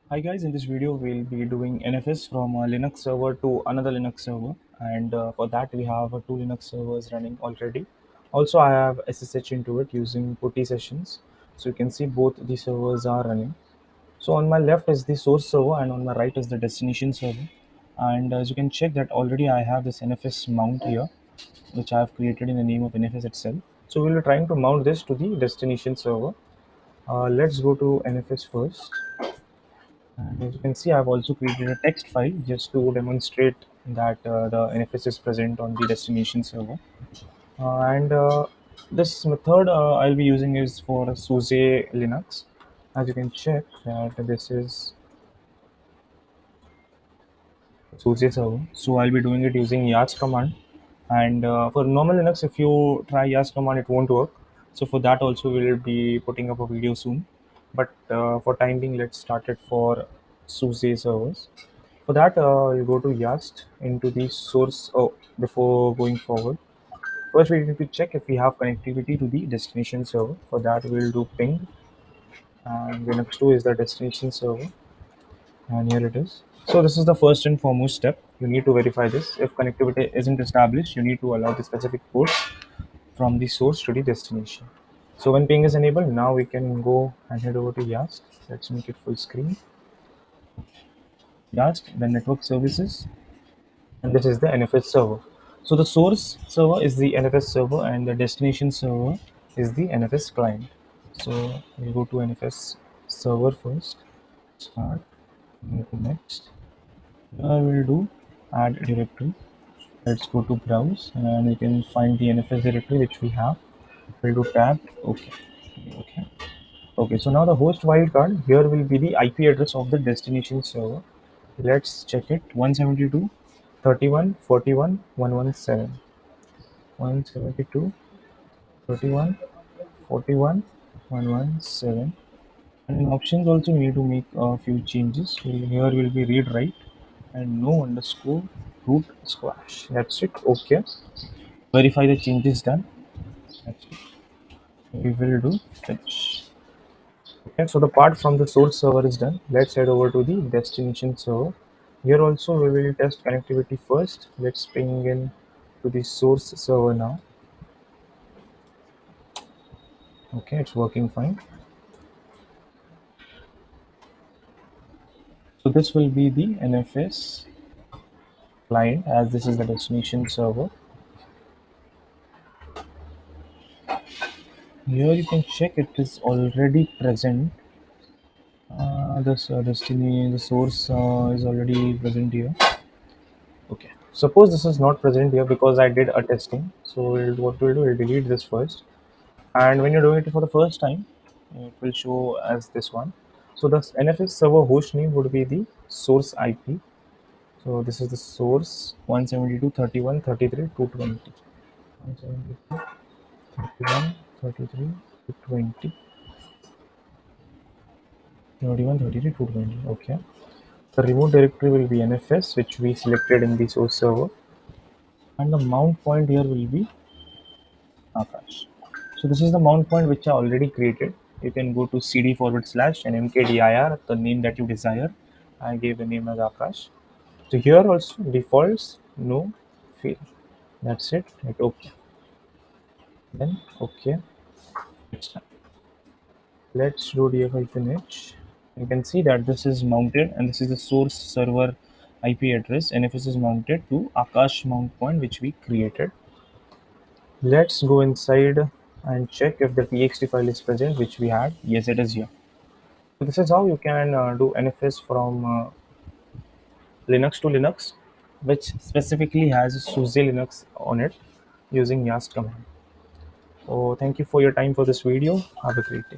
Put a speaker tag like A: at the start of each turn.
A: Hi guys, in this video we'll be doing NFS from a Linux server to another Linux server, and for that we have two Linux servers running already. Also I have SSH into it using putty sessions, so you can see both the servers are running. So on my left is the source server and on my right is the destination server, and as you can check that already I have this NFS mount here which I have created in the name of NFS itself. So we'll be trying to mount this to the destination server. Let's go to NFS first. And as you can see, I've also created a text file just to demonstrate that the NFS is present on the destination server. And this method I'll be using is for SUSE Linux. As you can check that this is SUSE server. So I'll be doing it using yast command. And for normal Linux, if you try yast command, it won't work. So for that also, we'll be putting up a video soon. But for time being, let's start it for SUSE servers. For that, you go to Yast into the source. Oh, before going forward, first we need to check if we have connectivity to the destination server. For that, we'll do ping, and Linux 2 is the destination server, and here it is. So this is the first and foremost step. You need to verify this. If connectivity isn't established, you need to allow the specific port from the source to the destination. So when ping is enabled, now we can go and head over to Yast. Let's make it full screen. Yast, then network services, and this is the NFS server. So the source server is the NFS server and the destination server is the NFS client. So we'll go to NFS server first, start, go to next. Here we'll do add directory. Let's go to browse and you can find the NFS directory which we have. We'll do tab, okay, okay. Okay, so now the host wildcard here will be the IP address of the destination server. Let's check it 172.31.41.117. 172.31.41.117. And in options also we need to make a few changes. Here will be read write and no underscore root squash. That's it. Okay. Verify the changes done. That's it. We will do fetch. Okay, so the part from the source server is done. Let's head over to the destination server. Here also we will test connectivity first. Let's ping in to the source server now. Okay, it's working fine. So this will be the NFS client as this is the destination server. Here you can check it is already present. This destiny, the source is already present here. Okay. Suppose this is not present here because I did a testing. So what we'll do, we'll delete this first. And when you're doing it for the first time, it will show as this one. So the NFS server host name would be the source IP. So this is the source 172.31.33.220. 172.31.33.220. 31.33.220. Okay. The remote directory will be NFS, which we selected in the source server, and the mount point here will be Akash. So this is the mount point which I already created. You can go to cd forward slash and mkdir, the name that you desire. I gave the name as Akash. So here also defaults no fail. That's it. Hit OK. Then OK. It's done. Let's do df-h. You can see that this is mounted and this is the source server IP address. NFS is mounted to Akash mount point which we created. Let's go inside and check if the txt file is present which we had. Yes, it is here. So this is how you can do NFS from Linux to Linux, which specifically has SUSE Linux on it using yast command. So thank you for your time for this video. Have a great day.